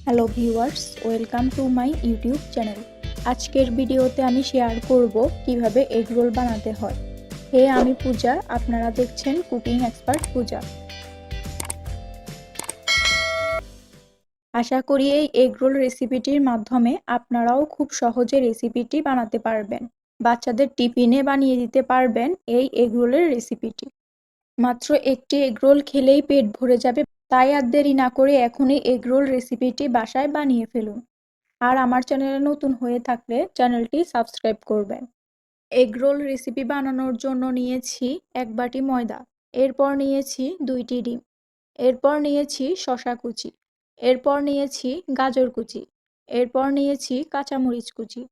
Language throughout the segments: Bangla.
Hello viewers, welcome to my YouTube channel. আজকের ভিডিওতে আমি শেয়ার করব কিভাবে এগ রোল বানাতে হয়। হে, আমি পূজা, আপনারা দেখছেন কুকিং এক্সপার্ট পূজা। আশা করি এই এগ রোল রেসিপিটির মাধ্যমে আপনারাও খুব সহজে রেসিপিটি বানাতে পারবেন। বাচ্চাদের টিফিনে বানিয়ে দিতে পারবেন এই এগ রোলের রেসিপিটি। মাত্র একটি এগ রোল খেলেই পেট ভরে যাবে, তাই আর দেরি না করে এখনই এগ রোল রেসিপিটি বাসায় বানিয়ে ফেলুন। আর আমার চ্যানেলে নতুন হয়ে থাকলে চ্যানেলটি সাবস্ক্রাইব করবেন। এগ রোল রেসিপি বানানোর জন্য নিয়েছি 1 বাটি ময়দা, এরপর নিয়েছি 2টি ডিম, এরপর নিয়েছি শসা কুচি, এরপর নিয়েছি গাজর কুচি, এরপর নিয়েছি কাঁচামরিচ কুচি,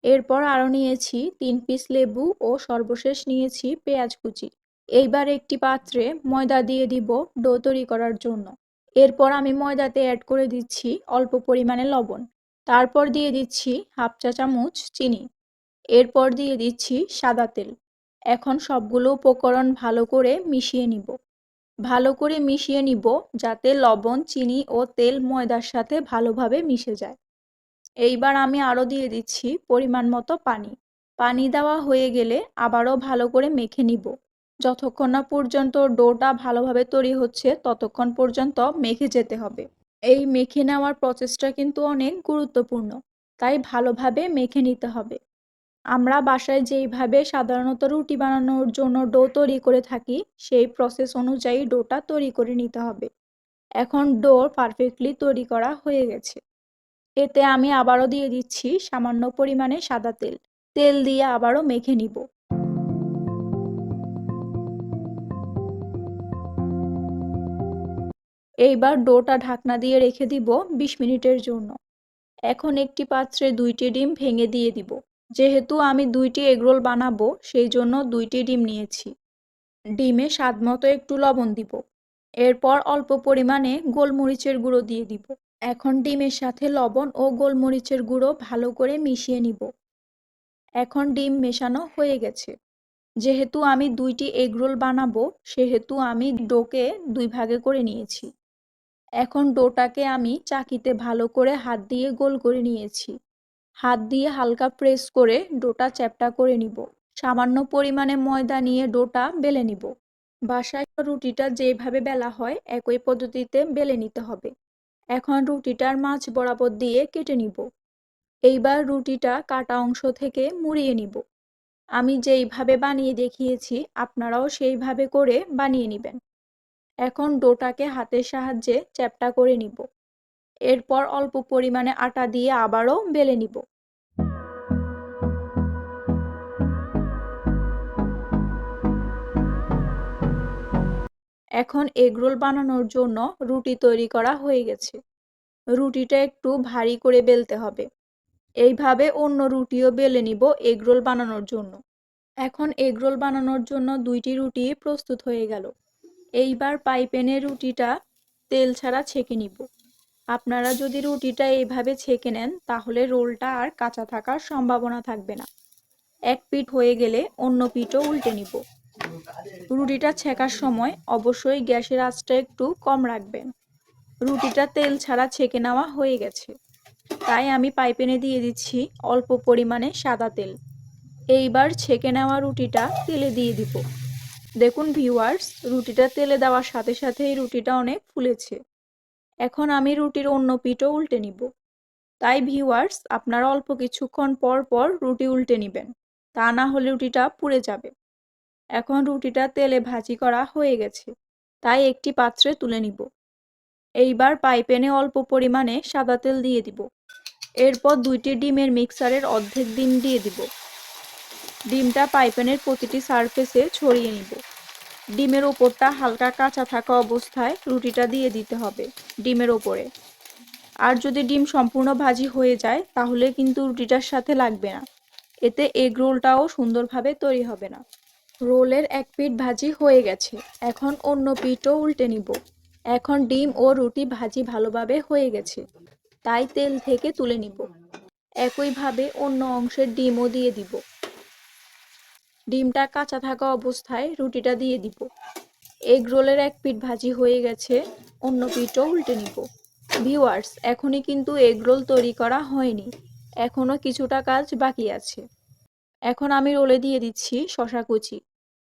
এরপর আরও নিয়েছি 3 পিস লেবু ও সর্বশেষ নিয়েছি পেঁয়াজ কুচি। এইবার একটি পাত্রে ময়দা দিয়ে দিব ডো তৈরি করার জন্য। এরপর আমি ময়দাতে অ্যাড করে দিচ্ছি অল্প পরিমাণে লবণ, তারপর দিয়ে দিচ্ছি হাফ চা চামচ চিনি, এরপর দিয়ে দিচ্ছি সাদা তেল। এখন সবগুলো উপকরণ ভালো করে মিশিয়ে নিব। ভালো করে মিশিয়ে নিব যাতে লবণ, চিনি ও তেল ময়দার সাথে ভালোভাবে মিশে যায়। এইবার আমি আরও দিয়ে দিচ্ছি পরিমাণ মতো পানি। পানি দেওয়া হয়ে গেলে আবারও ভালো করে মেখে নিব। যতক্ষণ না পর্যন্ত ডোটা ভালোভাবে তৈরি হচ্ছে ততক্ষণ পর্যন্ত মেখে যেতে হবে। এই মেখে নেওয়ার প্রসেসটা কিন্তু অনেক গুরুত্বপূর্ণ, তাই ভালোভাবে মেখে নিতে হবে। আমরা বাসায় যেইভাবে সাধারণত রুটি বানানোর জন্য ডো তৈরি করে থাকি সেই প্রসেস অনুযায়ী ডোটা তৈরি করে নিতে হবে। এখন ডো পারফেক্টলি তৈরি করা হয়ে গেছে। এতে আমি আবারও দিয়ে দিচ্ছি সামান্য পরিমাণে সাদা তেল। তেল দিয়ে আবারও মেখে নিব। এইবার ডোটা ঢাকনা দিয়ে রেখে দিব 20 মিনিটের জন্য। এখন একটি পাত্রে 2টি ডিম ভেঙে দিয়ে দিব। যেহেতু আমি 2টি এগরোল বানাবো সেই জন্য 2টি ডিম নিয়েছি। ডিমে স্বাদমতো একটু লবণ দিব। এরপর অল্প পরিমাণে গোলমরিচের গুঁড়ো দিয়ে দিব। এখন ডিমের সাথে লবণ ও গোলমরিচের গুঁড়ো ভালো করে মিশিয়ে নিব। এখন ডিম মেশানো হয়ে গেছে। যেহেতু আমি 2টি এগরোল বানাবো সেহেতু আমি ডোকে 2 ভাগে করে নিয়েছি। এখন ডোটাকে আমি চাকিতে ভালো করে হাত দিয়ে গোল করে নিয়েছি। হাত দিয়ে হালকা প্রেস করে ডোটা চ্যাপ্টা করে নিব। সামান্য পরিমাণে ময়দা নিয়ে ডোটা বেলে নিব। বাসায় রুটিটা যেভাবে বেলা হয় একই পদ্ধতিতে বেলে নিতে হবে। এখন রুটিটার মাঝ বরাবর দিয়ে কেটে নিব। এইবার রুটিটা কাটা অংশ থেকে মুড়িয়ে নিব। আমি যেইভাবে বানিয়ে দেখিয়েছি আপনারাও সেইভাবে করে বানিয়ে নেবেন। এখন ডোটাকে হাতের সাহায্যে চ্যাপ্টা করে নিব। এরপর অল্প পরিমাণে আটা দিয়ে আবারও বেলে নিব। এখন এগরোল বানানোর জন্য রুটি তৈরি করা হয়ে গেছে। রুটিটা একটু ভারী করে বেলতে হবে। এইভাবে অন্য রুটিও বেলে নিব এগরোল বানানোর জন্য। এখন এগরোল বানানোর জন্য 2টি রুটি প্রস্তুত হয়ে গেল। এইবার পাইপ্যানে রুটিটা তেল ছাড়া ছেঁকে নিব। আপনারা যদি রুটিটা এইভাবে ছেঁকে নেন তাহলে রোলটা আর কাঁচা থাকার সম্ভাবনা থাকবে না। এক পিঠ হয়ে গেলে অন্য পিঠও উল্টে নিব। রুটিটা ছেঁকার সময় অবশ্যই গ্যাসের আঁচটা একটু কম রাখবেন। রুটিটা তেল ছাড়া ছেঁকে নেওয়া হয়ে গেছে, তাই আমি পাইপ্যানে দিয়ে দিচ্ছি অল্প পরিমাণে সাদা তেল। এইবার ছেঁকে নেওয়া রুটিটা তেলে দিয়ে দিব। দেখুন ভিউয়ার্স, রুটিটা তেলে দেওয়ার সাথে সাথেই রুটিটা অনেক ফুলেছে। এখন আমি রুটির অন্য পিঠও উল্টে নিব। তাই ভিউয়ার্স, আপনারা অল্প কিছুক্ষণ পর পর রুটি উল্টে নেবেন, তা না হলে রুটিটা পুড়ে যাবে। এখন রুটিটা তেলে ভাজি করা হয়ে গেছে, তাই একটি পাত্রে তুলে নিব। এইবার পাইপ্যানে অল্প পরিমাণে সাদা তেল দিয়ে দিব। এরপর 2টি ডিমের মিক্সারের অর্ধেক ডিম দিয়ে দিব। ডিমটা পাইপ্যানের প্রতিটি সারফেসে ছড়িয়ে নিব। ডিমের ওপরটা হালকা কাঁচা থাকা অবস্থায় রুটিটা দিয়ে দিতে হবে ডিমের ওপরে। আর যদি ডিম সম্পূর্ণ ভাজি হয়ে যায় তাহলে কিন্তু রুটিটার সাথে লাগবে না, এতে এগ রোলটাও সুন্দরভাবে তৈরি হবে না। রোলের এক পিঠ ভাজি হয়ে গেছে, এখন অন্য পিঠও উল্টে নিব। এখন ডিম ও রুটি ভাজি ভালোভাবে হয়ে গেছে, তাই তেল থেকে তুলে নিব। একইভাবে অন্য অংশের ডিমও দিয়ে দিব। ডিমটা কাঁচা থাকা অবস্থায় রুটিটা দিয়ে দিব। এগ রোলের এক পিঠ ভাজি হয়ে গেছে, অন্য পিঠও উল্টে নিব। ভিউয়ার্স, এখনই কিন্তু এগ রোল তৈরি করা হয়নি, এখনো কিছুটা কাজ বাকি আছে। এখন আমি রোলে দিয়ে দিচ্ছি শসা কুচি,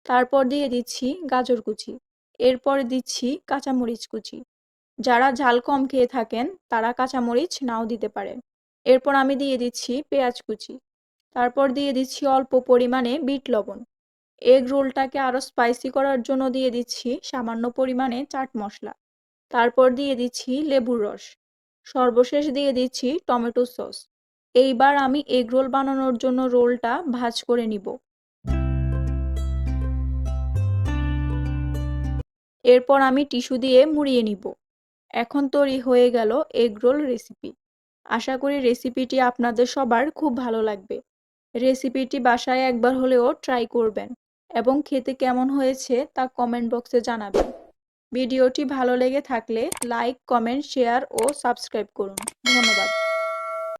তারপর দিয়ে দিচ্ছি গাজর কুচি, এরপর দিচ্ছি কাঁচামরিচ কুচি। যারা ঝাল কম খেয়ে থাকেন তারা কাঁচামরিচ নাও দিতে পারেন। এরপর আমি দিয়ে দিচ্ছি পেঁয়াজ কুচি, তারপর দিয়ে দিচ্ছি অল্প পরিমাণে বিট লবণ। এগ রোলটাকে আরও স্পাইসি করার জন্য দিয়ে দিচ্ছি সামান্য পরিমাণে চাট মশলা, তারপর দিয়ে দিচ্ছি লেবুর রস, সর্বশেষ দিয়ে দিচ্ছি টমেটো সস। এইবার আমি এগ রোল বানানোর জন্য রোলটা ভাঁজ করে নিব। এরপর আমি টিস্যু দিয়ে মুড়িয়ে নিব। এখন তৈরি হয়ে গেল এগ রোল রেসিপি। আশা করি রেসিপিটি আপনাদের সবার খুব ভালো লাগবে। রেসিপিটি বাসায় একবার হলেও ট্রাই করবেন এবং খেতে কেমন হয়েছে তা কমেন্ট বক্সে জানাবেন। ভিডিওটি ভালো লেগে থাকলে লাইক, কমেন্ট, শেয়ার ও সাবস্ক্রাইব করুন। ধন্যবাদ।